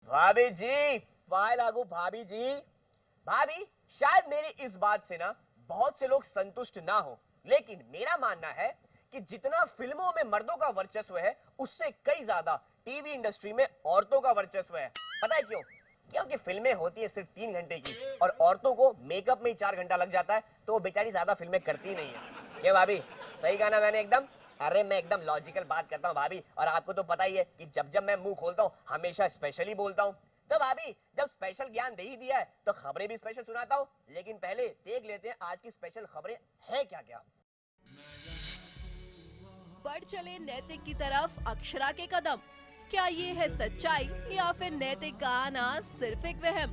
भाभी जी, पाए लागू भाभी जी। भाभी, शायद मेरी इस बात से ना बहुत से लोग संतुष्ट ना हो, लेकिन मेरा मानना है कि जितना फिल्मों में मर्दों का वर्चस्व है, उससे कई ज्यादा टीवी इंडस्ट्री में औरतों का वर्चस्व है। पता है क्यों? क्योंकि फिल्में होती है सिर्फ 3 घंटे की और औरतों को मेकअप में ही 4 घंटा लग जाता है, तो वो बेचारी ज्यादा फिल्में करती नहीं है। क्या भाभी, सही कहा ना मैंने एकदम? अरे मैं एकदम लॉजिकल बात करता हूँ भाभी, और आपको तो पता ही है कि जब जब मैं मुंह खोलता हूँ हमेशा स्पेशली बोलता हूँ। तो भाभी, जब स्पेशल ज्ञान दे ही दिया है तो खबरें भी स्पेशल सुनाता हूँ, लेकिन पहले देख लेते हैं आज की स्पेशल खबरें है क्या क्या। बढ़ चले नैतिक की तरफ अक्षरा के कदम। क्या ये है सच्चाई या फिर नैतिक का आना सिर्फ एक वहम?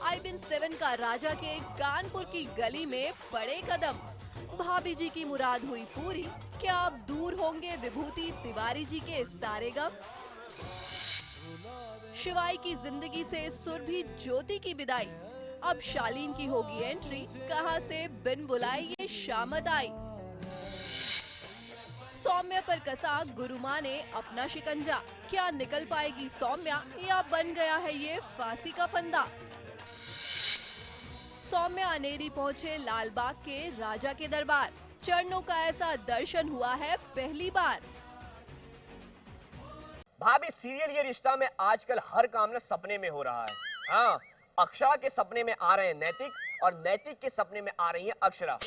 आईबिन 7 का राजा के कानपुर की गली में बड़े कदम। भाभी जी की मुराद हुई पूरी। क्या अब दूर होंगे विभूति तिवारी जी के सारे गम? शिवाई की जिंदगी से सुरभि ज्योति की विदाई। अब शालीन की होगी एंट्री। कहां से बिन बुलाए ये शामत आई। सौम्या पर कसा गुरुमा ने अपना शिकंजा। क्या निकल पाएगी सौम्या या बन गया है ये फांसी का फंदा? सौम्या अनेरी पहुंचे लालबाग के राजा के दरबार। चरणों का ऐसा दर्शन हुआ है पहली बार। भाभी, सीरियल ये रिश्ता में आजकल हर काम ना सपने में हो रहा है। हाँ, अक्षरा के सपने में आ रहे हैं नैतिक, और नैतिक के सपने में आ रही है अक्षरा।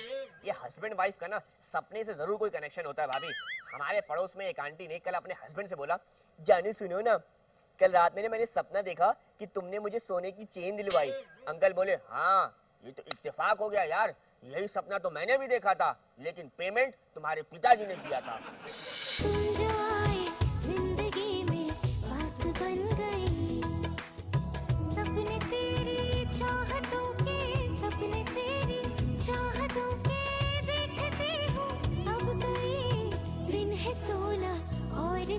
ये हस्बैंड वाइफ का ना सपने से जरूर कोई कनेक्शन होता है भाभी। हमारे पड़ोस में एक आंटी ने कल अपने हस्बैंड से बोला, जानू सुनो ना, कल रात में मैंने सपना देखा कि तुमने मुझे सोने की चेन दिलवाई। अंकल बोले, हाँ ये तो इत्तेफाक हो गया यार, यही सपना तो मैंने भी देखा था, लेकिन पेमेंट तुम्हारे पिताजी ने किया था।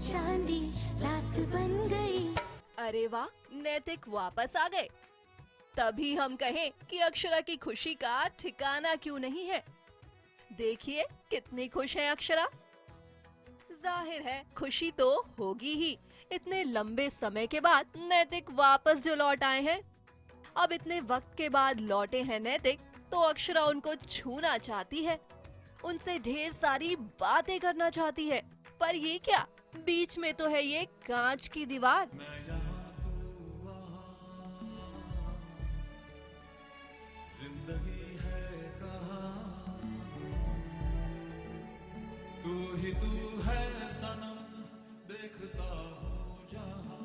चांदी रात बन गई। अरे वाह, नैतिक वापस आ गए। तभी हम कहें कि अक्षरा की खुशी का ठिकाना क्यों नहीं है। देखिए कितनी खुश है अक्षरा। जाहिर है खुशी तो होगी ही। इतने लंबे समय के बाद नैतिक वापस जो लौट आए हैं। अब इतने वक्त के बाद लौटे हैं नैतिक, तो अक्षरा उनको छूना चाहती है, उनसे ढेर सारी बातें करना चाहती है। पर ये क्या, बीच में तो है ये कांच की दीवार। जिंदगी है कहाँ, तू है सनम, देखता हूँ जहाँ।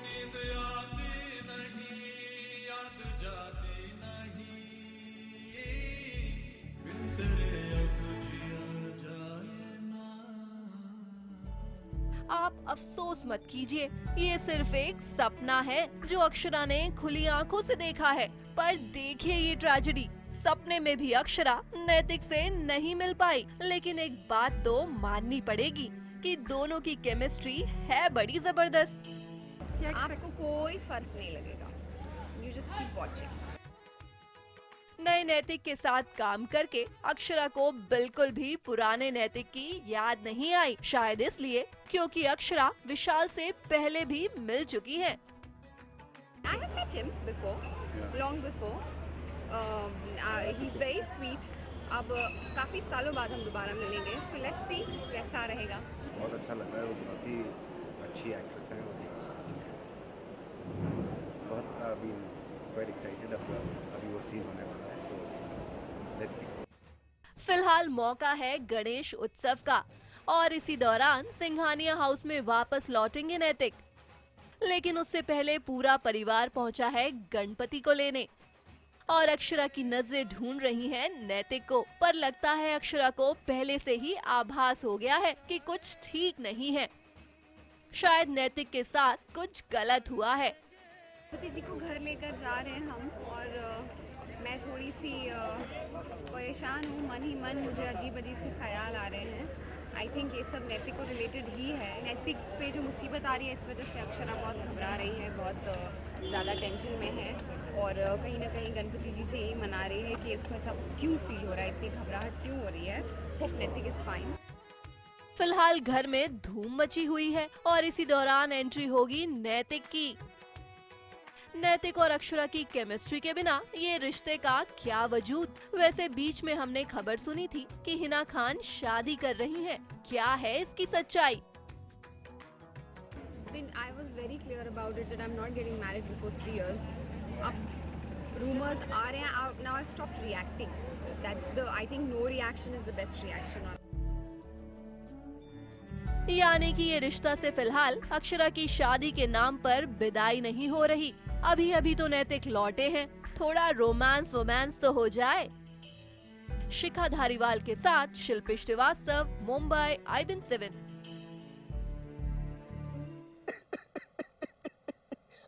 नींद आती नहीं, याद जाती नहीं, बिन तेरे अब जिया जाए ना। आप अफसोस मत कीजिए, ये सिर्फ एक सपना है जो अक्षरा ने खुली आंखों से देखा है। पर देखिए ये ट्रेजेडी, सपने में भी अक्षरा नैतिक से नहीं मिल पाई। लेकिन एक बात तो माननी पड़ेगी कि दोनों की केमिस्ट्री है बड़ी जबरदस्त। आपको कोई फर्क नहीं लगेगा, यू जस्ट कीप वॉचिंग। नए नैतिक के साथ काम करके अक्षरा को बिल्कुल भी पुराने नैतिक की याद नहीं आई। शायद इसलिए क्योंकि अक्षरा विशाल से पहले भी मिल चुकी है। I have met him before, long before. He's very sweet. अब काफी सालों बाद हम दोबारा मिलेंगे, so let's see कैसा रहेगा। बहुत अच्छा लग रहा है, वो बहुत ही अच्छी एक्ट्रेस है। बहुत अभी क्वाइट एक्साइटेड, अभी वो सीन होने वाला है, तो लेट्स सी। फिलहाल मौका है गणेश उत्सव का, और इसी दौरान सिंघानिया हाउस में वापस लौटेंगे नैतिक। लेकिन उससे पहले पूरा परिवार पहुंचा है गणपति को लेने, और अक्षरा की नजरें ढूंढ रही हैं नैतिक को। पर लगता है अक्षरा को पहले से ही आभास हो गया है कि कुछ ठीक नहीं है। शायद नैतिक के साथ कुछ गलत हुआ है। गणपति जी को घर लेकर जा रहे हैं हम, और मैं थोड़ी सी परेशान हूँ। मन ही मन मुझे अजीब अजीब से ख्याल आ रहे हैं। आई थिंक ये सब नैतिक को रिलेटेड ही है। नैतिक पे जो मुसीबत आ रही है, इस वजह से अक्षरा बहुत घबरा रही है, बहुत ज़्यादा टेंशन में है और कहीं ना कहीं गणपति जी से यही मना रही है कि उसको ऐसा क्यों फील हो रहा है, इतनी घबराहट क्यों हो रही है। होप नैतिक इज फाइन। फिलहाल घर में धूम मची हुई है और इसी दौरान एंट्री होगी नैतिक की। नैतिक और अक्षरा की केमिस्ट्री के बिना ये रिश्ते का क्या वजूद। वैसे बीच में हमने खबर सुनी थी कि हिना खान शादी कर रही हैं। क्या है इसकी सच्चाई? I was very clear about it that I'm not getting married before 3 years. अब rumors आ रहे हैं, now I stopped reacting. That's the, I think no reaction is the best reaction. यानी कि ये रिश्ता से फिलहाल अक्षरा की शादी के नाम पर विदाई नहीं हो रही। अभी अभी तो नैतिक लौटे हैं, थोड़ा रोमांस तो हो जाए। शिखा धारीवाल के साथ शिल्पी श्रीवास्तव, मुंबई, IBN7।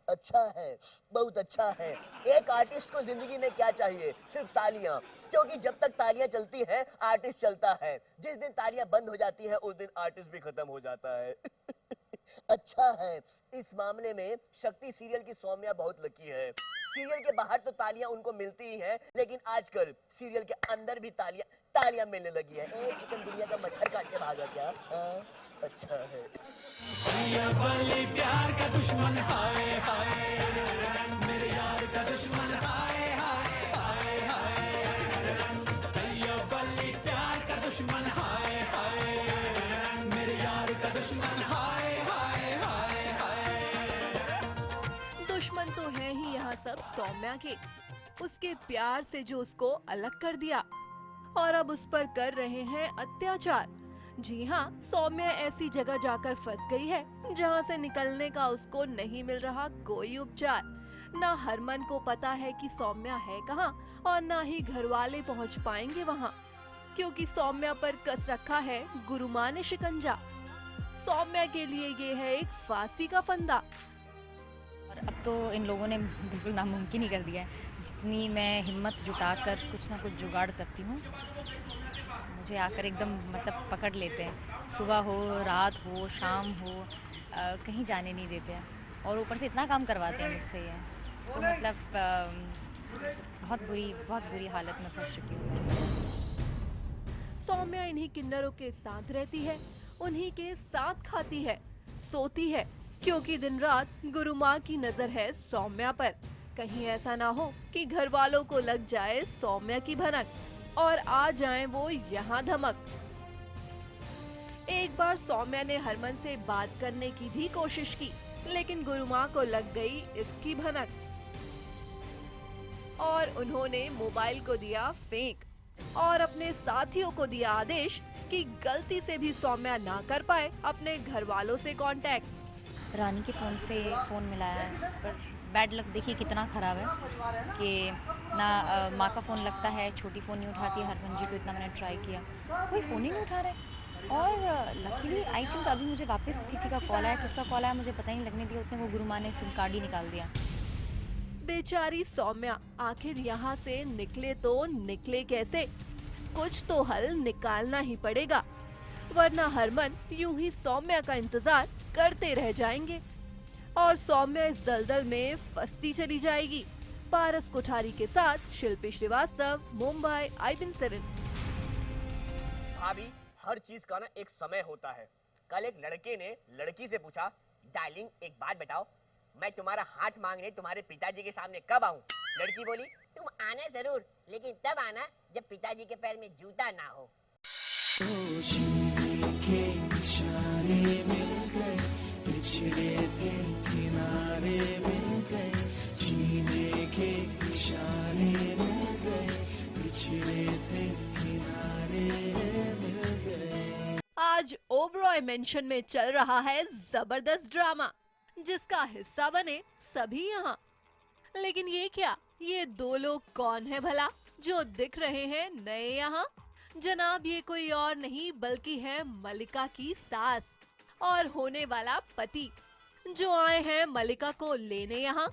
अच्छा है, बहुत अच्छा है। एक आर्टिस्ट को जिंदगी में क्या चाहिए? सिर्फ तालियां, क्योंकि जब तक तालियां चलती हैं आर्टिस्ट चलता है। जिस दिन तालियां बंद हो जाती है उस दिन आर्टिस्ट भी खत्म हो जाता है। अच्छा है, इस मामले में शक्ति सीरियल की सौम्या बहुत लकी है। सीरियल के बाहर तो तालियां उनको मिलती ही हैं, लेकिन आजकल सीरियल के अंदर भी तालियां मिलने लगी है। ए चिकन दुनिया का मच्छर काट के भागा क्या? हाँ, अच्छा है। प्यार का दुश्मन हाय हाय, मेरे यार का दुश्मन हाय हाय हाय हाय, बल्ली प्यार का दुश्मन हाय हाय, मेरे यार का दुश्मन हाय हाय हाय हाय। दुश्मन तो है ही यहाँ सब सौम्या के, उसके प्यार से जो उसको अलग कर दिया और अब उस पर कर रहे हैं अत्याचार। जी हाँ, सौम्या ऐसी जगह जाकर फंस गई है जहाँ से निकलने का उसको नहीं मिल रहा कोई उपचार। ना हरमन को पता है कि सौम्या है कहाँ और ना ही घर वाले पहुँच पाएंगे वहाँ, क्योंकि सौम्या पर कस रखा है गुरुमा ने शिकंजा। सौम्या के लिए ये है एक फांसी का फंदा। और अब तो इन लोगों ने बिल्कुल नामुमकिन ही कर दिया है। जितनी मैं हिम्मत जुटाकर कुछ ना कुछ जुगाड़ करती हूँ, मुझे आकर एकदम मतलब पकड़ लेते हैं। सुबह हो, रात हो, शाम हो, कहीं जाने नहीं देते हैं और ऊपर से इतना काम करवाते हैं मुझसे ये। तो मतलब बहुत बुरी हालत में फंस चुकी हूँ मैं। सौम्या इन्हीं किन्नरों के साथ रहती है, उन्हीं के साथ खाती है, सोती है, क्योंकि दिन रात गुरु माँ की नजर है सौम्या पर। कहीं ऐसा ना हो कि घर वालों को लग जाए सौम्या की भनक और आ जाएं वो यहाँ धमक। एक बार सौम्या ने हरमन से बात करने की भी कोशिश की, लेकिन गुरु माँ को लग गई इसकी भनक और उन्होंने मोबाइल को दिया फेंक और अपने साथियों को दिया आदेश कि गलती से भी सौम्या ना कर पाए अपने घर वालों से कांटेक्ट। रानी के फ़ोन से फ़ोन मिलाया है, पर बैड लक देखिए कितना ख़राब है कि ना माँ का फ़ोन लगता है, छोटी फ़ोन नहीं उठाती है। हरमन जी को इतना मैंने ट्राई किया, कोई फ़ोन ही नहीं उठा रहे। और लकीली आई थिंक अभी मुझे वापस किसी का कॉल आया, किसका कॉल आया मुझे पता ही नहीं लगने दिया, उतने वो गुरु माँ ने सिम कार्ड ही निकाल दिया। बेचारी सौम्या आखिर यहाँ से निकले तो निकले कैसे? कुछ तो हल निकालना ही पड़ेगा, वरना हरमन यूं ही सौम्या का इंतजार करते रह जाएंगे और सौम्या इस दलदल में फंसती चली जाएगी। पारस कोठारी के साथ शिल्पी श्रीवास्तव, मुंबई, IBN7। भाभी, हर चीज का ना एक समय होता है। कल एक लड़के ने लड़की से पूछा, डार्लिंग एक बात बताओ, मैं तुम्हारा हाथ मांगने तुम्हारे पिताजी के सामने कब आऊं? लड़की बोली, तुम आना जरूर, लेकिन तब आना जब पिताजी के पैर में जूता ना हो। आज ओबरॉय मेंशन में चल रहा है जबरदस्त ड्रामा, जिसका हिस्सा बने सभी यहाँ। लेकिन ये क्या, ये दो लोग कौन है भला जो दिख रहे हैं नए यहाँ? जनाब, ये कोई और नहीं बल्कि है मलिका की सास और होने वाला पति, जो आए हैं मलिका को लेने यहाँ।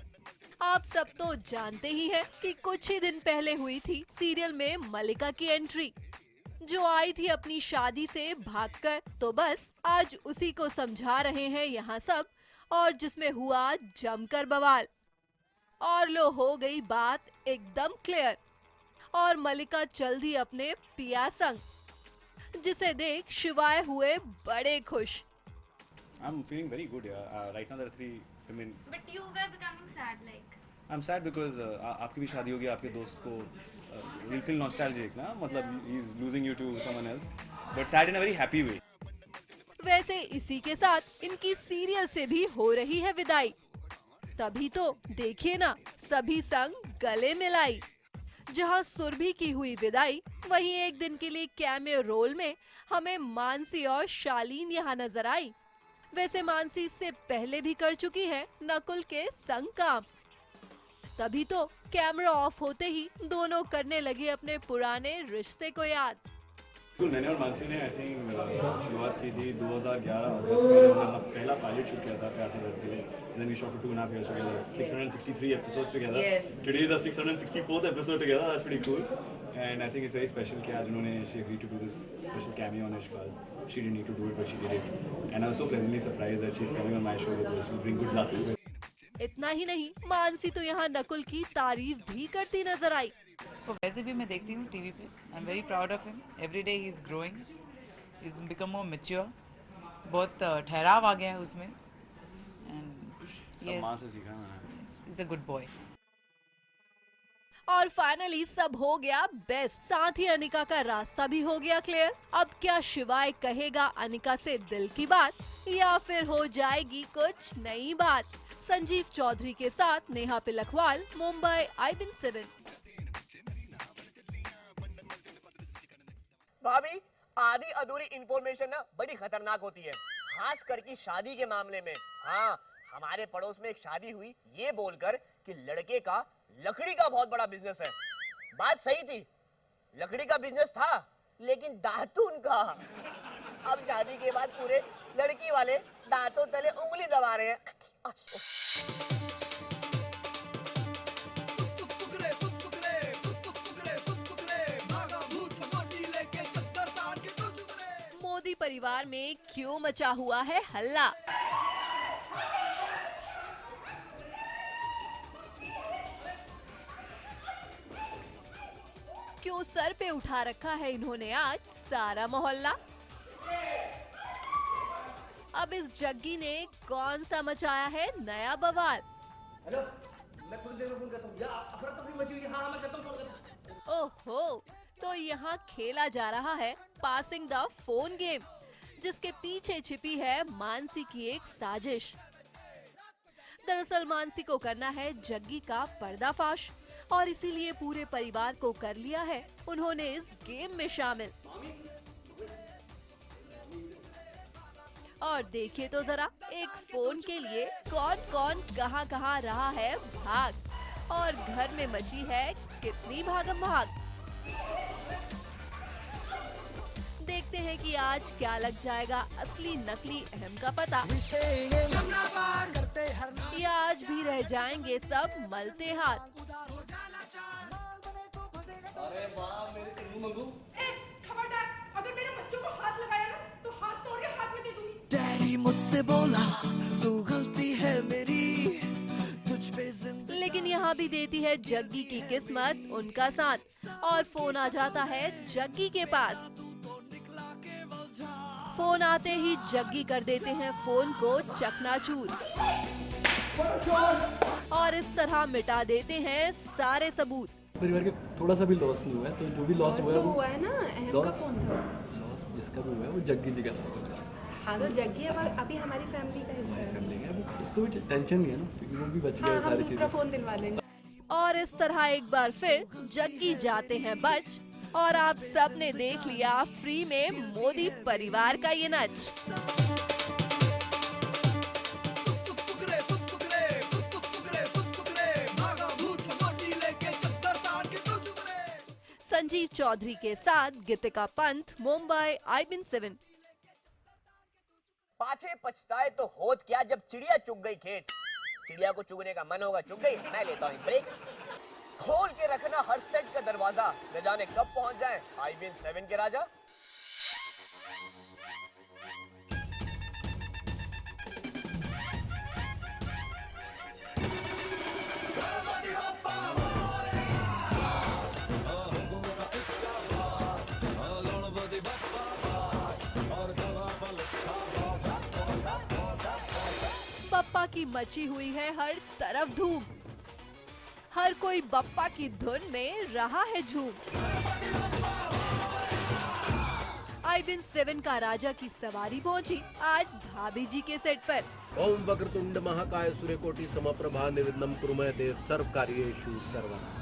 आप सब तो जानते ही हैं कि कुछ ही दिन पहले हुई थी सीरियल में मलिका की एंट्री, जो आई थी अपनी शादी से भागकर। तो बस आज उसी को समझा रहे हैं यहाँ सब, और जिसमें हुआ जमकर बवाल। और लो हो गई बात एकदम क्लियर और मलिका चल दी अपने पिया संग, जिसे देख शिवाय हुए बड़े खुश। I'm feeling very good, yeah. Right now there are 3 women. But you were becoming sad, like. I'm sad because आपकी भी शादी होगी, आपके दोस्त को we'll feel nostalgic ना, मतलब he's losing you to someone else, but sad in a very happy way. वैसे इसी के साथ इनकी सीरियल से भी हो रही है विदाई। तभी तो देखिए ना, सभी संग गले मिलाई। जहां सुरभि की हुई विदाई, वहीं एक दिन के लिए कैमियो रोल में हमें मानसी और शालीन यहाँ नजर आई। वैसे मानसी इससे पहले भी कर चुकी है नकुल के संग काम। तभी तो कैमरा ऑफ होते ही दोनों करने लगे अपने पुराने रिश्ते को याद। बिल्कुल, मैंने और मानसी ने आई थिंक शुरुआत की थी 2011 अगस्त में, जब हमने पहला पायलट शूट किया था प्यार के लिए। Then we shot for 2.5 years together, 663 episodes together. Yes. Today is our 664th episode together. That's pretty cool. And I think it's very special कि आज उन्होंने she agreed to do this special cameo on Ishbaz. She didn't need to do it, but she did it. And I was so pleasantly surprised that she's coming on my show with us. She'll bring good luck. इतना ही नहीं, मानसी तो यहाँ नकुल की तारीफ भी करती नजर आई। तो वैसे भी मैं देखती हूँ टीवी पे। I am very proud of him. Every day he is growing, he is become more mature. बहुत ठहराव आ गया है उसमें। एंड सम्मान से सीखा मैंने। He is a good boy. और फाइनली सब हो गया बेस्ट। साथ ही अनिका का रास्ता भी हो गया क्लियर। अब क्या शिवाय कहेगा अनिका से दिल की बात, या फिर हो जाएगी कुछ नई बात? संजीव चौधरी के साथ नेहा पिलखवाल, मुंबई IBN7। भाभी, आधी अधूरी इंफॉर्मेशन ना बड़ी खतरनाक होती है, खास करके शादी के मामले में। हाँ, हमारे पड़ोस में एक शादी हुई ये बोलकर कि लड़के का लकड़ी का बहुत बड़ा बिजनेस है। बात सही थी, लकड़ी का बिजनेस था, लेकिन दातून का। अब शादी के बाद पूरे लड़की वाले दांतों तले उंगली दबा रहे हैं। मोदी परिवार में क्यों मचा हुआ है हल्ला? क्यों सर पे उठा रखा है इन्होंने आज सारा मोहल्ला? अब इस जग्गी ने कौन सा मचाया है नया बवाल? हेलो, मैं थोड़ी देर में फोन करता हूँ। यार अफरा तफरी मची हुई है। हाँ मैं करता हूँ, फोन करता हूँ। ओहो, तो यहाँ खेला जा रहा है पासिंग द फोन गेम, जिसके पीछे छिपी है मानसी की एक साजिश। दरअसल मानसी को करना है जग्गी का पर्दाफाश, और इसीलिए पूरे परिवार को कर लिया है उन्होंने इस गेम में शामिल। और देखिए तो जरा, एक फोन के लिए कौन कौन कहां कहां रहा है भाग, और घर में मची है कितनी भागम भाग। देखते हैं कि आज क्या लग जाएगा असली नकली अहम का पता, या आज भी रह जाएंगे सब मलते हाथ। अरे वाह, मेरे को मंगू। खबरदार, अगर मेरे बच्चों को हाथ लगाया ना तो हाथ तोड़ के हाथ में दे दूंगी। डैडी मुझसे बोला तू गलती है मेरी, तुझ पे जिंदगी। लेकिन यहाँ भी देती है जग्गी की किस्मत उनका साथ, और फोन आ जाता है जग्गी के पास। फोन आते ही जग्गी कर देते हैं फोन को चकनाचूर, और इस तरह मिटा देते हैं सारे सबूत। परिवार के थोड़ा सा भी लॉस नहीं हुआ है, तो जो भी लॉस हुआ है वो हुआ है ना, अहम का फोन था। लॉस जिसका भी हुआ है वो जग्गी जी का था। हाँ तो जग्गी अभी हमारी फैमिली का हिस्सा है। फैमिली का अभी उसको भी टेंशन नहीं है ना, क्योंकि वो भी बच गया हाँ, हम सारी दूसरा चीजें। फोन दिलवा लेंगे। और इस तरह एक बार फिर जग्गी जाते हैं बच, और आप सब ने देख लिया फ्री में मोदी परिवार का ये नच। संजीव चौधरी के साथ गीतिका पंत, मुंबई IBN7। पाछे पछताए तो होत क्या जब चिड़िया चुग गई खेत। चिड़िया को चुगने का मन होगा, चुग गई। मैं लेता हूँ ब्रेक। खोल के रखना हर सेट का दरवाजा, न जाने कब पहुंच जाए IBN7 के राजा। की मची हुई है हर तरफ धूम। हर कोई बप्पा की धुन में रहा है झूम। आईबीएन 7 का राजा की सवारी पहुंची आज भाभी जी के सेट पर। ओम वक्रतुंड महाकाय सूर्यकोटि समप्रभा निर्विघ्नं कुरु मे देव सर्वकार्येषु सर्वदा।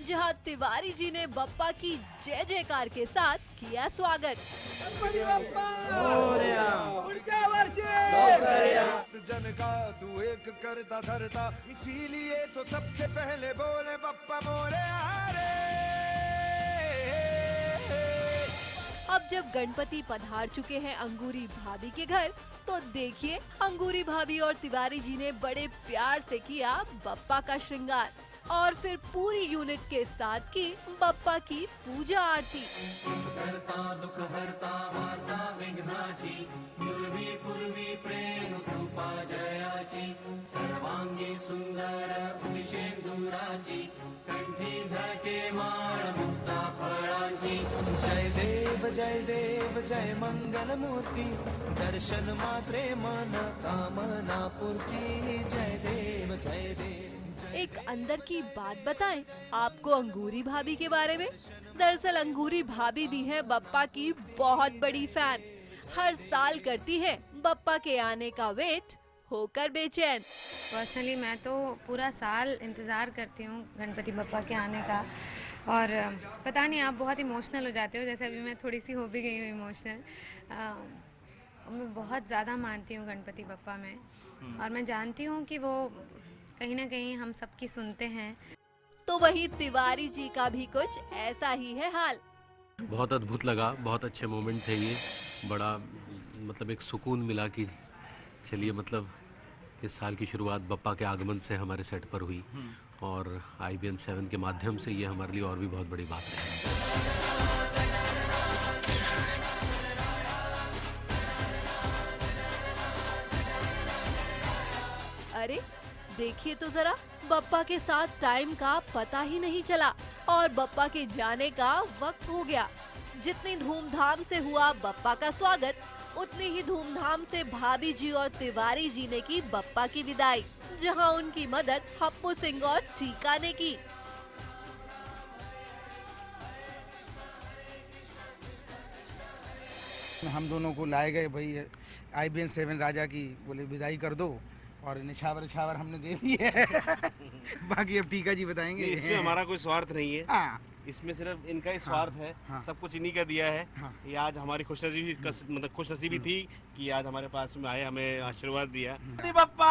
जहां तिवारी जी ने बप्पा की जय जयकार के साथ किया स्वागत। जन का तू एक करता धरता, इसीलिए तो सबसे पहले बोले बप्पा मोरे आरे। अब जब गणपति पधार चुके हैं अंगूरी भाभी के घर, तो देखिए अंगूरी भाभी और तिवारी जी ने बड़े प्यार से किया बप्पा का श्रृंगार और फिर पूरी यूनिट के साथ की बप्पा की पूजा आरती। करता दुख हरता वार्ता विघ्नाची, पूर्वी पूर्वी प्रेम कृपा जयाची, सर्वांगी सुंदर उदिशेंदुराची, कंठी झळके माळ मुक्ता फळाची। जय देव जय मंगल मूर्ती, दर्शन मात्रे मन कामना पूर्ती। जय देव जय देव। एक अंदर की बात बताएं आपको अंगूरी भाभी के बारे में। दरअसल अंगूरी भाभी भी है बप्पा की बहुत बड़ी फैन। हर साल करती है बप्पा के आने का वेट, होकर बेचैन। पर्सनली मैं तो पूरा साल इंतज़ार करती हूँ गणपति बप्पा के आने का। और पता नहीं आप बहुत इमोशनल हो जाते हो, जैसे अभी मैं थोड़ी सी हो भी गई हूँ इमोशनल। मैं बहुत ज़्यादा मानती हूँ गणपति बप्पा में, और मैं जानती हूँ कि वो कहीं ना कहीं हम सबकी सुनते हैं। तो वहीं तिवारी जी का भी कुछ ऐसा ही है हाल। बहुत अद्भुत लगा, बहुत अच्छे मोमेंट थे ये। बड़ा मतलब एक सुकून मिला कि चलिए मतलब इस साल की शुरुआत बप्पा के आगमन से हमारे सेट पर हुई, और आईबीएन 7 के माध्यम से ये हमारे लिए और भी बहुत बड़ी बात है। अरे देखिए तो जरा, बप्पा के साथ टाइम का पता ही नहीं चला और बप्पा के जाने का वक्त हो गया। जितनी धूमधाम से हुआ बप्पा का स्वागत, उतनी ही धूमधाम से भाभी जी और तिवारी जी ने की बप्पा की विदाई, जहां उनकी मदद हप्पू सिंह और टीका ने की। हम दोनों को लाए गए भाई आईबीएन 7 राजा की, बोले विदाई कर दो, और निछावर हमने दे दी है। बाकी अब टीका जी बताएंगे। इसमें हमारा कोई स्वार्थ नहीं है। हाँ। इसमें सिर्फ इनका ही स्वार्थ है। हाँ। सब कुछ इन्हीं का दिया है। हाँ। ये आज हमारी मतलब खुशनसीबी थी कि आज हमारे पास में आए, हमें आशीर्वाद दिया। बप्पा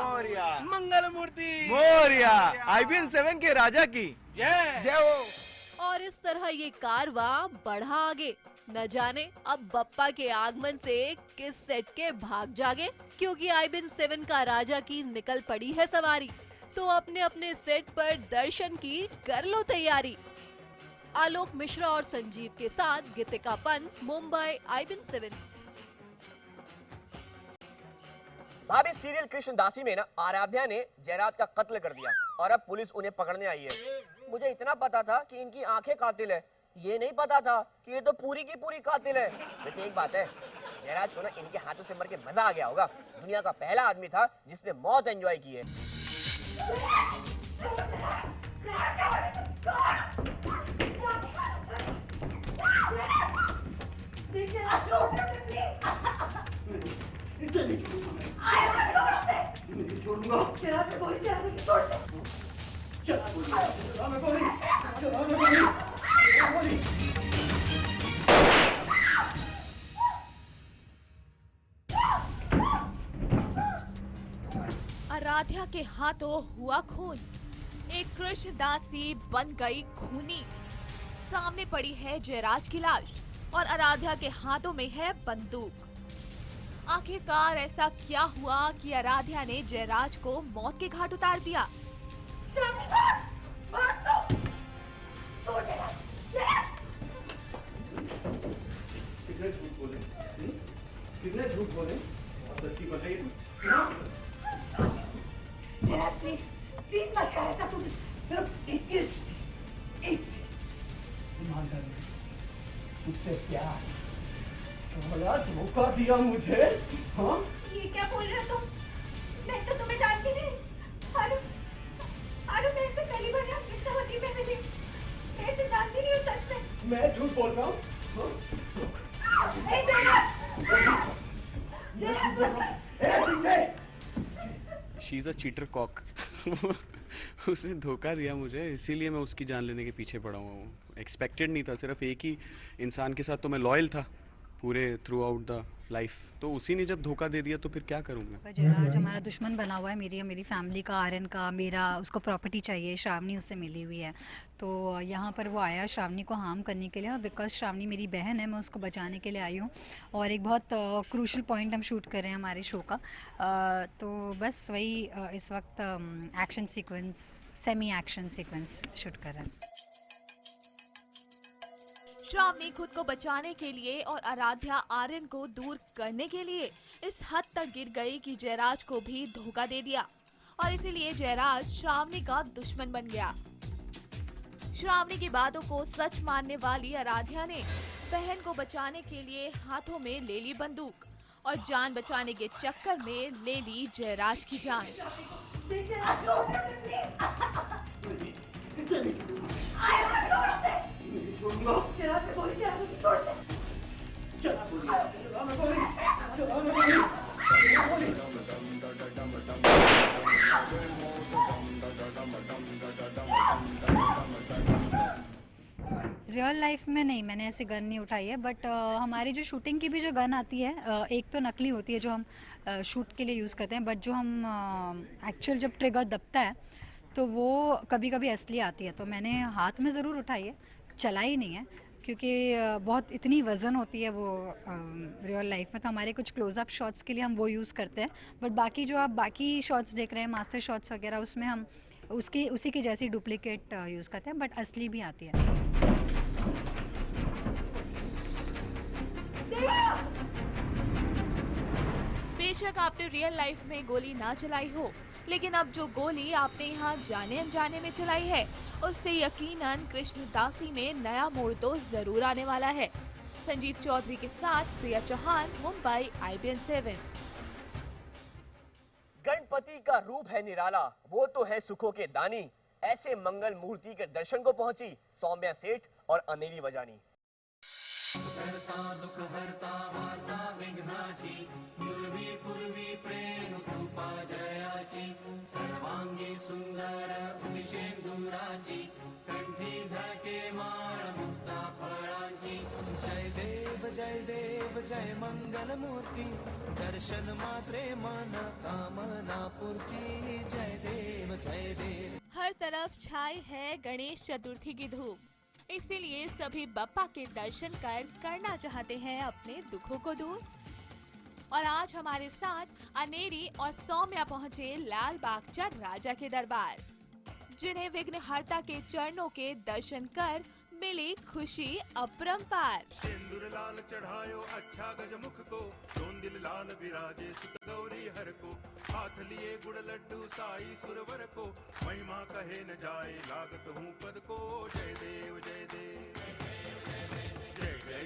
मोरिया, मंगल मूर्ति मोरिया, आईबीएन 7 के राजा की जय जय हो। और इस तरह ये कारवां बढ़ा आगे। न जाने अब बप्पा के आगमन से किस सेट के भाग जागे, क्योंकि आईबीएन 7 का राजा की निकल पड़ी है सवारी। तो अपने अपने सेट पर दर्शन की कर लो तैयारी। आलोक मिश्रा और संजीव के साथ गीतिका पंत, मुंबई, आईबीएन 7। भाभी सीरियल कृष्ण दासी में ना आराध्या ने जयराज का कत्ल कर दिया और अब पुलिस उन्हें पकड़ने आई है। मुझे इतना पता था कि इनकी आंखें कातिल है, ये नहीं पता था कि ये तो पूरी की पूरी कातिल है। वैसे एक बात है, जयराज को ना इनके हाथों से मर के मजा आ गया होगा। दुनिया का पहला आदमी था जिसने मौत एंजॉय की है। आराध्या के हाथों हुआ खून, एक कृष्ण दासी बन गई खूनी। सामने पड़ी है जयराज की लाश और आराध्या के हाथों में है बंदूक। आखिरकार ऐसा क्या हुआ कि आराध्या ने जयराज को मौत के घाट उतार दिया? कितने झूठ बोले? सच्ची बताइए। प्लीज प्लीज मत कर ऐसा। तुम सिर्फ एक ईमानदारी से मुझसे प्यार, भला धोखा दिया मुझे? हाँ? ये क्या बोल रहे हो तुम? मैं तो तुम्हें जानती नहीं। आरू मैं इससे पहली बार यहाँ कृष्णावती में मिली। मैं इसे जानती नहीं हूँ सच में। मैं झूठ बोल रहा हूँ? She is a cheater cock. उसने धोखा दिया मुझे, इसीलिए मैं उसकी जान लेने के पीछे पड़ा हुआ हूँ। एक्सपेक्टेड नहीं था, सिर्फ एक ही इंसान के साथ तो मैं लॉयल था पूरे थ्रू आउट द लाइफ, तो उसी ने जब धोखा दे दिया तो फिर क्या करूँ मैं। जयराज हमारा दुश्मन बना हुआ है, मेरी फैमिली का, आर्यन का, मेरा उसको प्रॉपर्टी चाहिए, श्रावणी उससे मिली हुई है, तो यहाँ पर वो आया श्रावणी को हार्म करने के लिए, और बिकॉज श्रावणी मेरी बहन है मैं उसको बचाने के लिए आई हूँ। और एक बहुत क्रूशल पॉइंट हम शूट कर रहे हैं हमारे शो का, तो बस वही इस वक्त action sequence, semi action sequence shoot कर रहे हैं। श्रावणी खुद को बचाने के लिए और आराध्या आर्यन को दूर करने के लिए इस हद तक गिर गई कि जयराज को भी धोखा दे दिया, और इसीलिए जयराज श्रावणी का दुश्मन बन गया। श्रावणी की बातों को सच मानने वाली आराध्या ने बहन को बचाने के लिए हाथों में ले ली बंदूक, और जान बचाने के चक्कर में ले ली जयराज की जान। रियल लाइफ में नहीं, मैंने ऐसे गन नहीं उठाई है, बट हमारी जो शूटिंग की भी जो गन आती है, एक तो नकली होती है जो हम शूट के लिए यूज़ करते हैं, बट जो हम एक्चुअल जब ट्रिगर दबता है तो वो कभी कभी असली आती है, तो मैंने हाथ में ज़रूर उठाई है, चलाई नहीं है, क्योंकि बहुत इतनी वज़न होती है वो रियल लाइफ में, तो हमारे कुछ क्लोज़अप शॉट्स के लिए हम वो यूज़ करते हैं, बट बाकी जो आप बाकी शॉट्स देख रहे हैं, मास्टर शॉट्स वगैरह, उसमें हम उसी की जैसी डुप्लीकेट यूज़ करते हैं, बट असली भी आती है। बेशक आपने रियल लाइफ में गोली ना चलाई हो, लेकिन अब जो गोली आपने यहाँ जाने अनजाने में चलाई है, उससे यकीनन कृष्णदासी में नया मोड़ तो जरूर आने वाला है। संजीव चौधरी के साथ प्रिया चौहान, मुंबई, IBN 7। गणपति का रूप है निराला, वो तो है सुखों के दानी। ऐसे मंगल मूर्ति के दर्शन को पहुंची सौम्या सेठ और अनेरी वजानी। सर्वांगी सुंदर उदिशेंदुराची, कंठी झळके माळ मुक्ता फळांची। जय देव जय मंगल मूर्ती, दर्शन मात्रे मन कामना पूर्ती। जय देव। हर तरफ छाई है गणेश चतुर्थी की धूम, इसीलिए सभी बप्पा के दर्शन करना चाहते हैं अपने दुखों को दूर। और आज हमारे साथ अनेरी और सौम्या पहुंचे लाल बागचा राजा के दरबार, जिन्हें विघ्नहर्ता के चरणों के दर्शन कर मिली खुशी अपरंपार। सिंदूर लाल चढ़ायो अच्छा गजमुख को, दोन दिल लाल विराजे सुत गौरी हर को। हाथ लिए गुड़ लड्डू साई सुरवर को, महिमा कहे न जाए लागत हूँ पद को। जय देव जय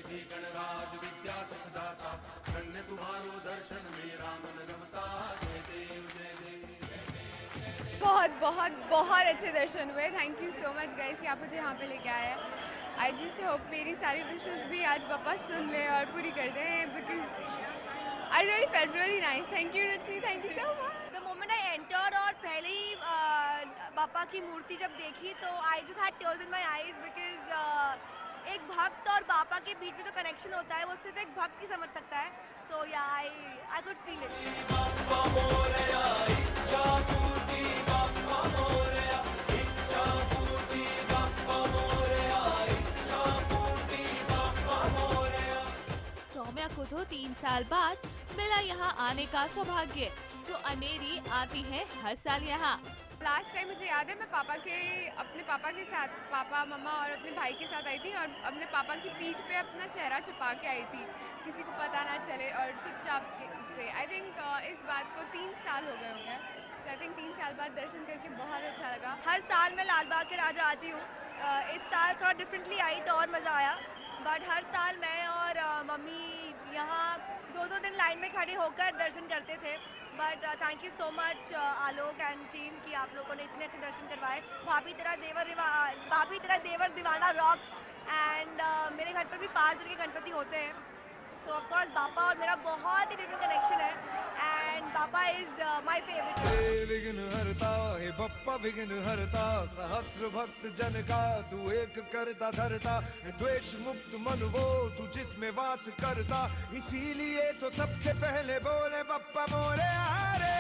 जी गणराज विद्या सुखदाता, धन्य तुम्हारो दर्शन मेरा मन रमता। जय देव। बहुत अच्छे दर्शन हुए। Thank you so much guys कि आप मुझे यहाँ पे लेके आए हैं। आई जस्ट होप मेरी सारी विशेस भी आज पापा सुन ले और पूरी कर दें, because I really felt really nice. Thank you Ruchi, thank you so much. The moment I entered और पहले ही पापा की मूर्ति जब देखी तो I just had tears in my eyes, because एक भक्त और बापा के बीच में जो कनेक्शन होता है वो सिर्फ एक भक्त ही समझ सकता है। So yeah I could feel it. Saumya को तो 3 साल बाद मिला यहाँ आने का सौभाग्य, तो अनेरी आती है हर साल यहाँ। लास्ट टाइम मुझे याद है मैं अपने पापा के साथ, पापा मम्मा और अपने भाई के साथ आई थी, और अपने पापा की पीठ पे अपना चेहरा छुपा के आई थी, किसी को पता ना चले, और चुपचाप से। आई थिंक इस बात को 3 साल हो गए होंगे। सो आई थिंक 3 साल बाद दर्शन करके बहुत अच्छा लगा। हर साल मैं लाल बाग के राजा आती हूँ। इस साल थोड़ा डिफरेंटली आई तो और मज़ा आया, बट हर साल मैं और मम्मी यहाँ 2-2 दिन लाइन में खड़े होकर दर्शन करते थे। But thank you so much Alok and team कि आप लोगों ने इतने अच्छे दर्शन करवाए। भाभी तेरा देवर दीवाना रॉक्स एंड मेरे घर पर भी 5 दिन के गणपति होते हैं। सो ऑफ कोर्स बापा और मेरा बहुत ही डिफरेंट कनेक्शन है एंड बापा इज माय फेवरेट। विघ्न हरता हे बप्पा विघ्न हरता, सहस्र भक्त जन का तू एक करता धरता, द्वेष मुक्त मन वो तू जिसमें वास करता, इसीलिए तो सबसे पहले बोले बप्पा मोरे हारे।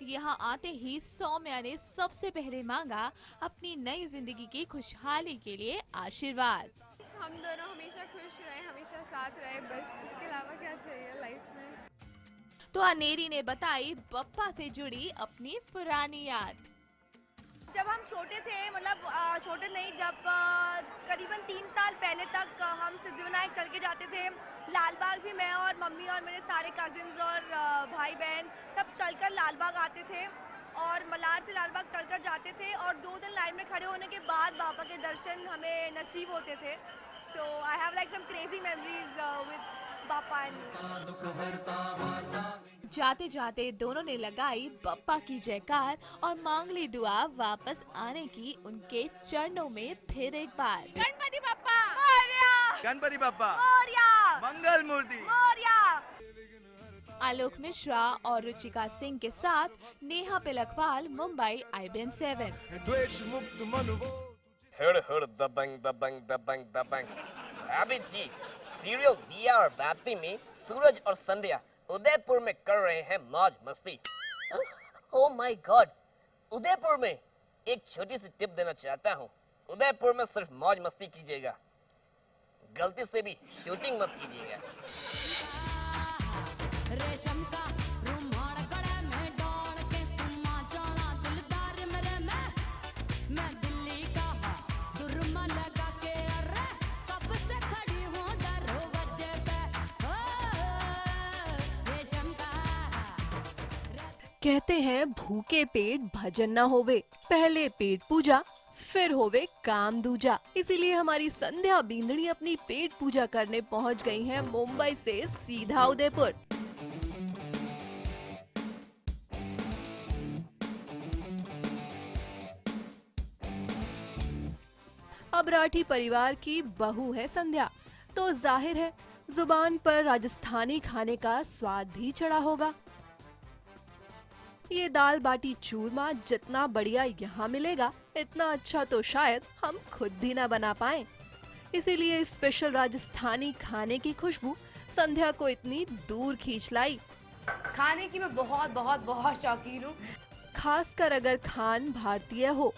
यहाँ आते ही सौम्या ने सबसे पहले मांगा अपनी नई जिंदगी की खुशहाली के लिए आशीर्वाद। हम दोनों हमेशा खुश रहे, हमेशा साथ रहे, बस इसके अलावा क्या चाहिए लाइफ में। तो अनेरी ने बताई बप्पा से जुड़ी अपनी पुरानी याद। जब हम छोटे थे, मतलब छोटे नहीं, जब करीबन 3 साल पहले तक हम सिद्धिविनायक चल के जाते थे। लालबाग भी मैं और मम्मी और मेरे सारे कजिन्स और भाई बहन सब चलकर लालबाग आते थे और मलार से लालबाग चलकर जाते थे और 2 दिन लाइन में खड़े होने के बाद बाबा के दर्शन हमें नसीब होते थे। So I have like some crazy memories with Bappa and जाते जाते दोनों ने लगाई बप्पा की जयकार और मांग ली दुआ वापस आने की उनके चरणों में फिर एक बार। गणपति बप्पा मोरया, गणपति बप्पा मोरया, मंगल मूर्ति मोरया। आलोक मिश्रा और रुचिका सिंह के साथ नेहा पिलखवाल, मुंबई IBN 7। द्वेष मुक्त मन वो हर हर दबंग दबंग दबंग दबंग। भाभी जी, सीरियल दिया और बाती में सूरज और संध्या उदयपुर में कर रहे हैं मौज मस्ती। ओह माय गॉड, उदयपुर में एक छोटी सी टिप देना चाहता हूँ। उदयपुर में सिर्फ मौज मस्ती कीजिएगा, गलती से भी शूटिंग मत कीजिएगा। रेशम का रुमाल गले में डाल के तुम आ जाना दिलदार मेरे मैं दिल्ली का सुरमा लगा के अरे कब से खड़ी हूँ दरवाजे पे रेशम का। कहते हैं भूखे पेट भजन न होवे, पहले पेट पूजा फिर होवे काम दूजा। इसीलिए हमारी संध्या बींदड़ी अपनी पेट पूजा करने पहुंच गई हैं मुंबई से सीधा उदयपुर। अब राठी परिवार की बहू है संध्या, तो जाहिर है जुबान पर राजस्थानी खाने का स्वाद भी चढ़ा होगा। ये दाल बाटी चूरमा जितना बढ़िया यहाँ मिलेगा, इतना अच्छा तो शायद हम खुद भी ना बना पाएं। इसीलिए स्पेशल राजस्थानी खाने की खुशबू संध्या को इतनी दूर खींच लाई। खाने की मैं बहुत बहुत बहुत शौकीन हूँ, खासकर अगर खान भारतीय हो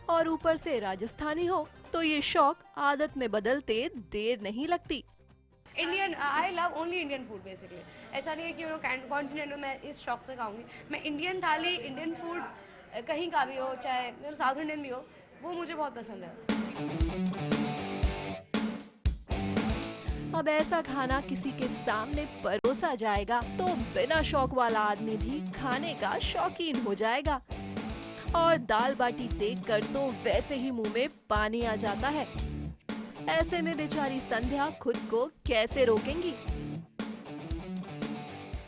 और ऊपर से राजस्थानी हो तो ये शौक आदत में बदलते देर नहीं लगती। Indian, I love only Indian food basically. ऐसा नहीं है कि कॉन्टिनेंटल मैं इस शौक से खाऊंगी। मैं इंडियन थाली, इंडियन फूड कहीं का भी हो, चाहे मेरा साउथ इंडियन भी हो, वो मुझे बहुत पसंद है। अब ऐसा खाना किसी के सामने परोसा जाएगा तो बिना शौक वाला आदमी भी खाने का शौकीन हो जाएगा। और दाल बाटी देखकर तो वैसे ही मुंह में पानी आ जाता है। ऐसे में बेचारी संध्या खुद को कैसे रोकेंगी।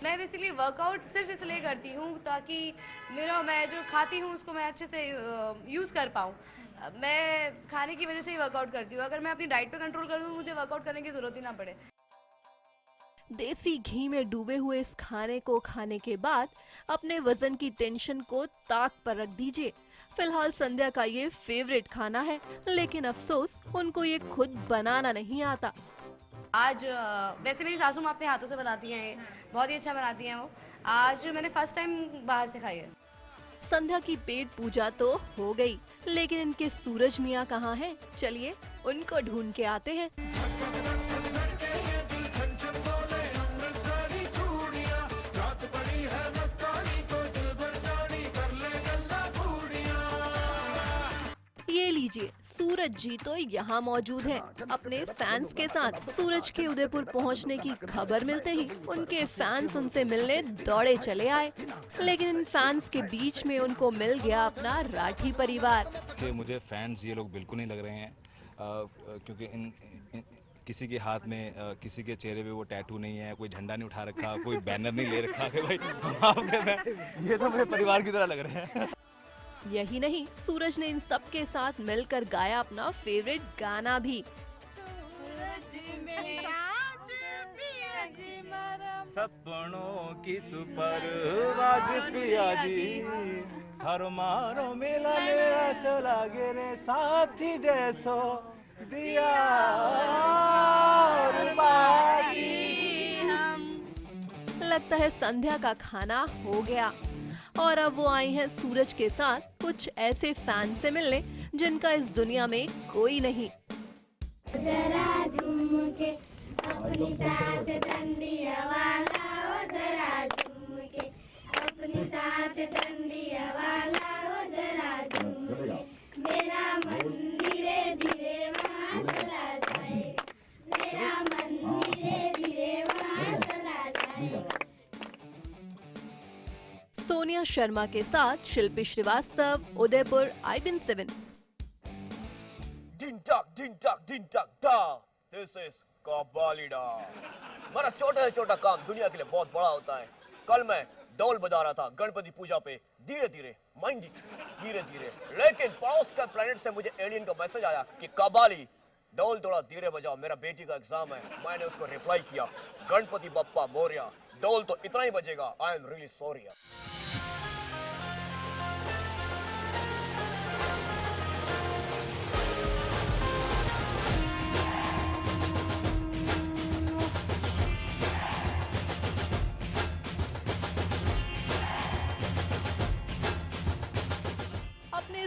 मैं बेसिकली वर्कआउट सिर्फ इसलिए करती हूँ ताकि मैं जो खाती हूँ उसको मैं अच्छे से यूज़ कर पाऊँ। मैं खाने की वजह से ही वर्कआउट करती हूँ। अगर मैं अपनी डाइट पे कंट्रोल कर दूँ, मुझे वर्कआउट करने की ज़रूरत ही ना पड़े। देसी घी में डूबे हुए इस खाने को खाने के बाद अपने वजन की टेंशन को ताक पर रख दीजिए। फिलहाल संध्या का ये फेवरेट खाना है, लेकिन अफसोस उनको ये खुद बनाना नहीं आता। आज वैसे मेरी सासू माँ अपने हाथों से बनाती हैं, बहुत ही अच्छा बनाती हैं वो। आज मैंने फर्स्ट टाइम बाहर से खाई है। संध्या की पेट पूजा तो हो गई, लेकिन इनके सूरज मियाँ कहाँ हैं? चलिए उनको ढूंढ के आते हैं। ये लीजिए, सूरज जी तो यहाँ मौजूद हैं अपने फैंस के साथ। सूरज के उदयपुर पहुँचने की खबर मिलते ही उनके फैंस उनसे मिलने दौड़े चले आए, लेकिन इन फैंस के बीच में उनको मिल गया अपना राठी परिवार। कि मुझे फैंस ये लोग बिल्कुल नहीं लग रहे हैं, क्योंकि किसी के हाथ में किसी के चेहरे पे वो टैटू नहीं है, कोई झंडा नहीं उठा रखा, कोई बैनर नहीं ले रखा कि भाई ये तो मेरे परिवार की तरह लग रहे हैं। यही नहीं, सूरज ने इन सब के साथ मिलकर गाया अपना फेवरेट गाना भी। सपनों की तू परवाज़ पिया जी, हर मारो मिलन ऐसो लागे रे साथी जैसो दिया और बाकी हम। लगता है संध्या का खाना हो गया और अब वो आई हैं सूरज के साथ कुछ ऐसे फैन से मिलने जिनका इस दुनिया में कोई नहीं। जरा झूम के अपनी साथ ठंडी हवा लाओ, जरा झूम के अपनी साथ ठंडी हवा लाओ, जरा झूम के मेरा मन धीरे धीरे वहाँ चला जाए, मेरा मन धीरे धीरे वहाँ चला जाए। सोनिया शर्मा के साथ शिल्पी श्रीवास्तव, उदयपुर, IBN7। दिन टक दा। This is कबालीडा। मेरा छोटा काम दुनिया के लिए बहुत बड़ा होता है। कल मैं ढोल बजा रहा था गणपति पूजा पे, धीरे धीरे माइंड इट, धीरे धीरे, लेकिन पड़ोस का प्लेनेट से मुझे एलियन का मैसेज आया कि कबाली ढोल थोड़ा धीरे बजाओ, मेरा बेटी का एग्जाम है। मैंने उसको रिप्लाई किया, गणपति बप्पा मोरिया, ढोल तो इतना ही बजेगा, I am really sorry.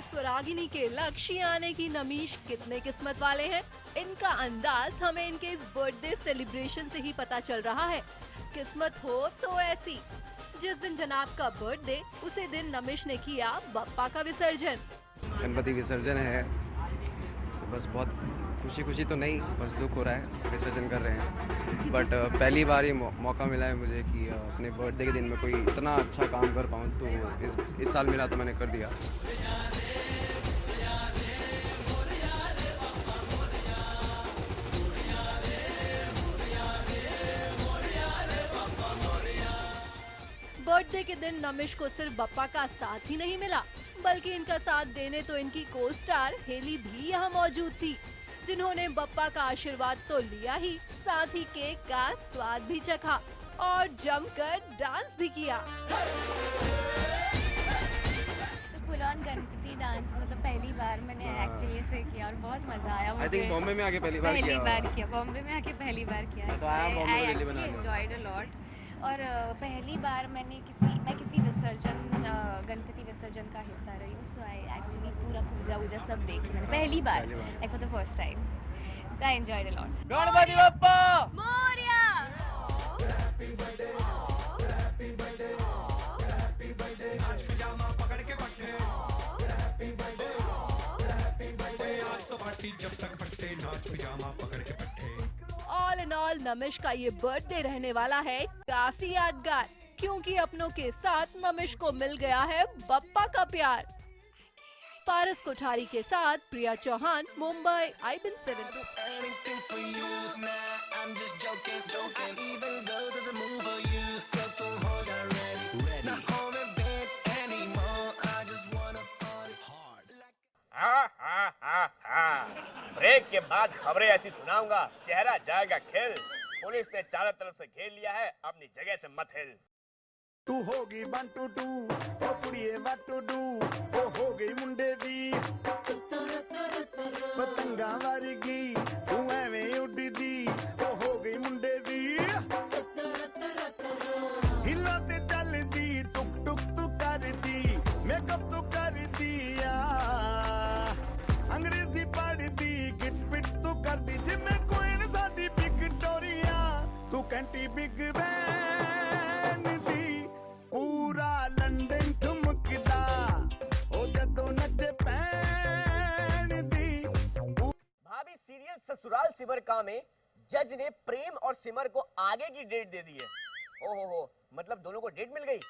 Swaragini के लक्ष्य आने की नमीश कितने किस्मत वाले हैं। इनका अंदाज हमें इनके इस बर्थडे सेलिब्रेशन से ही पता चल रहा है। किस्मत हो तो ऐसी, जिस दिन जनाब का बर्थडे उसी दिन नमीश ने किया बप्पा का विसर्जन। गणपति विसर्जन है तो बस बहुत खुशी तो नहीं, बस दुख हो रहा है, विसर्जन कर रहे हैं। बट पहली बार ये मौका मिला है मुझे कि अपने बर्थडे के दिन में कोई इतना अच्छा काम कर पाऊँ, तो इस साल मिला तो मैंने कर दिया। बर्थडे के दिन नमिश को सिर्फ बप्पा का साथ ही नहीं मिला, बल्कि इनका साथ देने तो इनकी को स्टार हेली भी यहाँ मौजूद थी, जिन्होंने बप्पा का आशीर्वाद तो लिया ही, साथ ही केक का स्वाद भी चखा और जमकर डांस भी किया। तो फुल ऑन गणपति डांस मतलब पहली बार मैंने एक्चुअली ऐसे किया और बहुत मजा आया मुझे। आई थिंक बॉम्बे में आके पहली बार किया, बॉम्बे में आके पहली बार किया। I actually enjoyed a lot. और पहली बार मैं किसी विसर्जन गणपति विसर्जन का हिस्सा रही हूँ। सो आई एक्चुअली पूरा पूजा वूजा सब देखी मैंने पहली बार, like for the first time. तो I enjoyed a lot. Ganpati Bappa Morya. जब तक फटते नाच पिजामा पकड़ के पट्टे। ऑल इन ऑल नमिश का ये बर्थडे रहने वाला है काफी यादगार, क्योंकि अपनों के साथ नमिश को मिल गया है बप्पा का प्यार। पारस कोठारी के साथ प्रिया चौहान, मुंबई, IBN7। ब्रेक के बाद खबरें ऐसी सुनाऊंगा, चेहरा जाएगा खिल। पुलिस ने चारों तरफ से घेर लिया है, अपनी जगह से मत हिल। तू होगी 1 2 2 ओ कुड़िए व्हाट टू डू, ओ हो गई मुंडे दी पतंगा वर्गी, तू एवें उड़दी, ओ हो गई मुंडे दी हिला ते चलदी, टुक टुक तू करदी, मेकअप तू कर दिया, अंग्रेजी पढ़दी, गिट पिट तू कर दी, जिम्मे कोई साडी विक्टोरिया, तू कैंटी बिग वैन दी, पूरा लंदन ठुमकदा, ओ जदों नचे पैन दी। भाभी सीरियल ससुराल सिमर का में जज ने प्रेम और सिमर को आगे की डेट दे दी है। ओहो, मतलब दोनों को डेट मिल गई।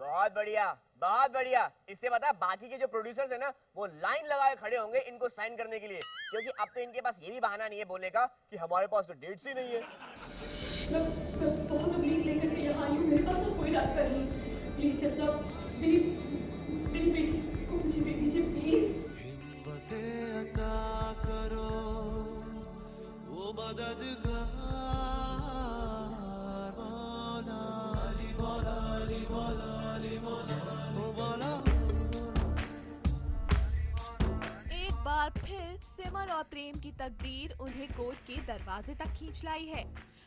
बहुत बढ़िया, बहुत बढ़िया। इससे पता है बाकी के जो प्रोड्यूसर्स है ना, वो लाइन लगाए खड़े होंगे इनको साइन करने के लिए, क्योंकि अब तो इनके पास ये भी बहाना नहीं है बोलने का कि हमारे पास तो डेट्स ही नहीं है। मैं बहुत तकलीफ लेकर के यहाँ आई हूँ, मेरे पास तो कोई रास्ता नहीं। प्लीज जज साहब, मेरी बेटी को मुझे दे दीजिए प्लीज। हिम्मतें अता करो वो मददगार मौला, अली मौला, अली मौला, अली मौला, ओ मौला। एक बार फिर सिमर और प्रेम की तकदीर उन्हें कोर्ट के दरवाजे तक खींच लाई है।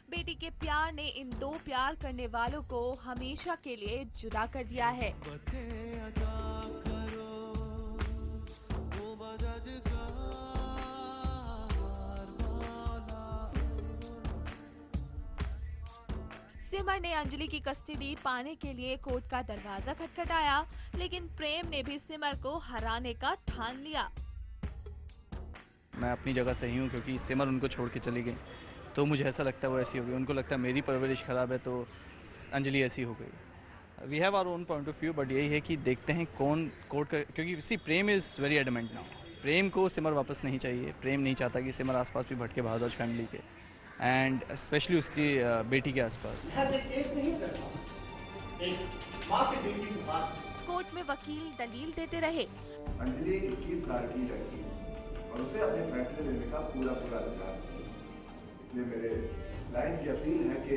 बेटी के प्यार ने इन दो प्यार करने वालों को हमेशा के लिए जुदा कर दिया है। सिमर ने अंजलि की कस्टडी पाने के लिए कोर्ट का दरवाजा खटखटाया, लेकिन प्रेम ने भी सिमर को हराने का ठान लिया। मैं अपनी जगह सही हूँ, क्योंकि सिमर उनको छोड़ के चली गई, तो मुझे ऐसा लगता है वो ऐसी हो गई। उनको लगता है मेरी परवरिश ख़राब है तो अंजलि ऐसी हो गई। We have our own point of view, but यही है कि देखते हैं कौन कोर्ट का, क्योंकि see Prem is very adamant now. Prem को सिमर वापस नहीं चाहिए। प्रेम नहीं चाहता कि सिमर आसपास भी भटके भारद्वाज फैमिली के, एंड स्पेशली उसकी बेटी के आसपास। कोर्ट में वकील दलील देते रहे। अंजलि 21 साल की लड़की और उसे अपने फैसले लेने का पूरा अधिकार है, इसलिए मेरे लाइन की अपील है कि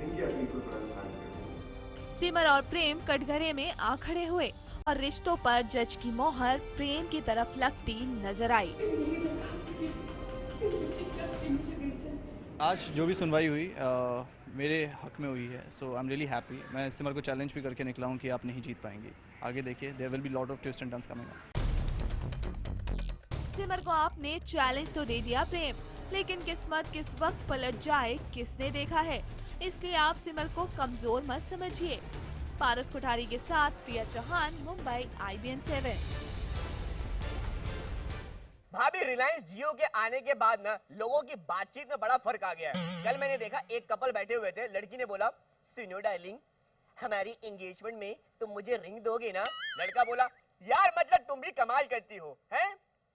इनकी अपील को तुरंत खारिज कर दें। सिमर और प्रेम कटघरे में आ खड़े हुए और रिश्तों पर जज की मोहर प्रेम की तरफ लगती नजर आई। आज जो भी सुनवाई हुई मेरे हक में हुई है, सो आई एम रियली हैप्पी। मैं सिमर को चैलेंज भी करके निकला हूँ कि आप नहीं जीत पाएंगे। आगे देखिए, there will be lot of twist and turns coming up. Simar को आपने चैलेंज तो दे दिया प्रेम, लेकिन किस्मत किस वक्त पलट जाए किसने देखा है, इसलिए आप सिमर को कमजोर मत समझिए। पारस कोठारी के साथ प्रिया चौहान, मुंबई, IBN 7। भाभी, रिलायंस जियो के आने के बाद ना लोगों की बातचीत में बड़ा फर्क आ गया है। कल मैंने देखा एक कपल बैठे हुए थे, लड़की ने बोला, सुनो डार्लिंग, हमारी एंगेजमेंट में तुम मुझे रिंग दोगे ना? लड़का बोला, यार मतलब तुम भी कमाल करती हो, हैं?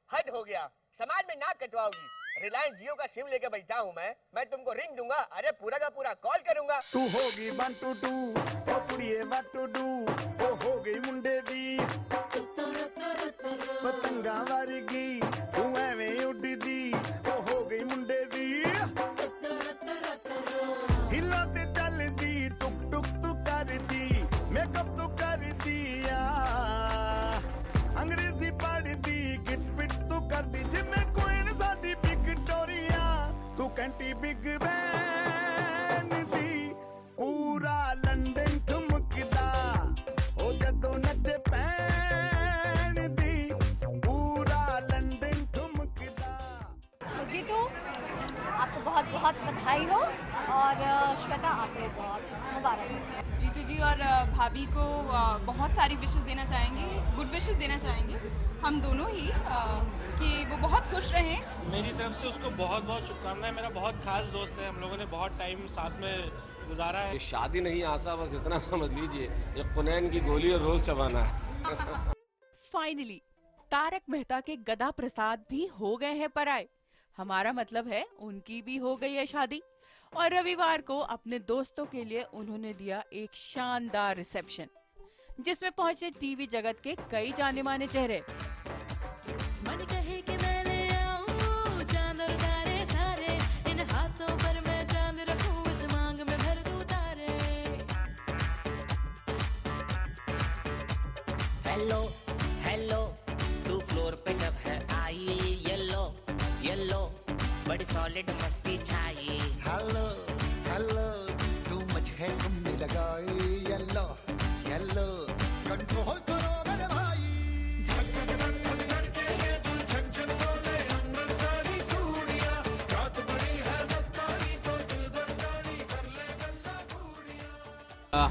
हद हो गया, समाज में नाक कटवाओगी। रिलायंस जियो का सिम लेके बैठा हूँ मैं तुमको रिंग दूंगा, अरे पूरा का पूरा कॉल करूंगा। तू होगी 1 2 2 ओ कुड़िए 1 2 2 ओ हो गई मुंडे दी पतंगा वर्गी तू एवें उड़दी ओ हो गई मुंडे दी हिला ते चलदी टुक टुक तू करदी मेकअप तू करदी अंग्रेजी पढ़दी गिट पिट तू करदी जिम्मे क्वीन साडी विक्टोरिया तू कंटी बिग बैन दी पूरा लंदन ठुमकदा ओ जदों नचे पैन दी पूरा लंदन ठुमकदा। तो जीतू, आपको बहुत बहुत बधाई हो और श्वेता आपको बहुत मुबारक हो। जीतू जी और भाभी को बहुत सारी विशेस देना चाहेंगे, गुड विशेस देना चाहेंगे हम दोनों ही, कि वो बहुत खुश रहें। मेरी तरफ से उसको बहुत बहुत शुभकामनाएं। मेरा बहुत खास दोस्त है, हम लोगों ने बहुत टाइम साथ में गुजारा है। ये शादी नहीं आसा, बस इतना समझ लीजिए, ये कुनैन की गोली और रोज चबाना है। फाइनली तारक मेहता के गदा प्रसाद भी हो गए हैं पराए। हमारा मतलब है उनकी भी हो गई है शादी, और रविवार को अपने दोस्तों के लिए उन्होंने दिया एक शानदार रिसेप्शन, जिसमें पहुंचे टीवी जगत के कई जाने माने चेहरे। मन कहे कि मैं ले आऊं चांद और तारे सारे, इन हाथों पर मैं चांद रखूं, इस मांग में भर दूं तारे। हेलो हेलो तू फ्लोर पे जब है आई, येलो येलो बड़ी सॉलिड मस्ती छाई। हेलो हेलो तू मुझे घूमने लगाई, येलो येलो कंट्रोल करो मेरे भाई।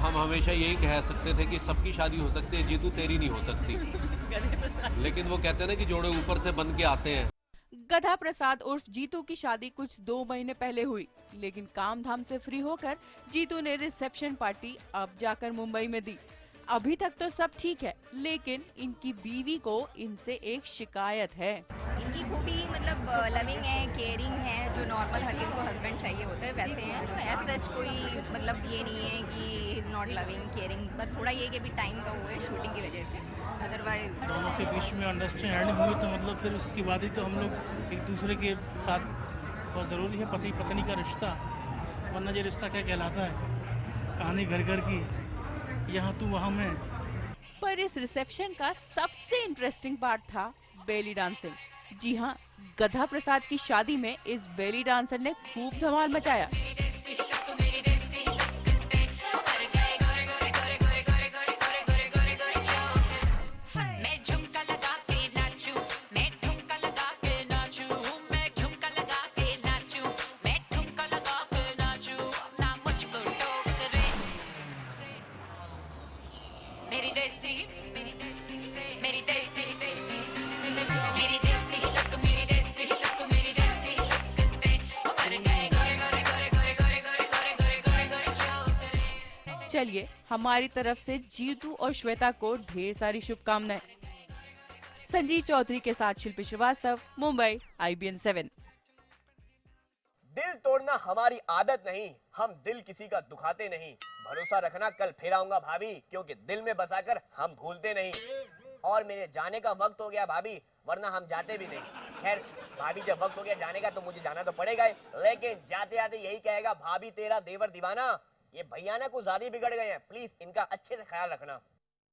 हम हमेशा यही कह सकते थे कि सबकी शादी हो सकती है, जीतू तेरी नहीं हो सकती। लेकिन वो कहते हैं ना कि जोड़े ऊपर से बन के आते हैं। गधा प्रसाद उर्फ जीतू की शादी कुछ 2 महीने पहले हुई, लेकिन काम धाम से फ्री होकर जीतू ने रिसेप्शन पार्टी अब जाकर मुंबई में दी। अभी तक तो सब ठीक है, लेकिन इनकी बीवी को इनसे एक शिकायत है। इनकी खूबी मतलब लविंग है, केयरिंग है, जो नॉर्मल हर किसी को हस्बैंड चाहिए होता है वैसे हैं। तो एज सच कोई मतलब ये नहीं है कि इज नॉट लविंग केयरिंग, बस थोड़ा ये कि अभी टाइम का वो है शूटिंग की वजह से, अदरवाइज दोनों के बीच में अंडरस्टैंडिंग हुई तो मतलब फिर उसके बाद ही तो हम लोग एक दूसरे के साथ, बहुत ज़रूरी है पति पत्नी का रिश्ता, वरना ये रिश्ता क्या कहलाता है, कहानी घर घर की, यहाँ तू वहाँ मैं। पर इस रिसेप्शन का सबसे इंटरेस्टिंग पार्ट था बेली डांसिंग। जी हाँ, गधा प्रसाद की शादी में इस बेली डांसर ने खूब धमाल मचाया। चलिए, हमारी तरफ से जीतू और श्वेता को ढेर सारी शुभकामनाएं। संजीव चौधरी के साथ शिल्पी श्रीवास्तव, मुंबई, IBN 7। दिल तोड़ना हमारी आदत नहीं, हम दिल किसी का दुखाते नहीं। भरोसा रखना कल फिर आऊंगा भाभी, क्योंकि दिल में बसाकर हम भूलते नहीं। और मेरे जाने का वक्त हो गया भाभी, वरना हम जाते भी नहीं। खैर भाभी, जब वक्त हो गया जाने का तो मुझे जाना तो पड़ेगा ही, लेकिन जाते आते यही कहेगा, भाभी तेरा देवर दीवाना। ये भैया ना कुछ ज्यादा बिगड़ गए हैं, प्लीज इनका अच्छे से ख्याल रखना।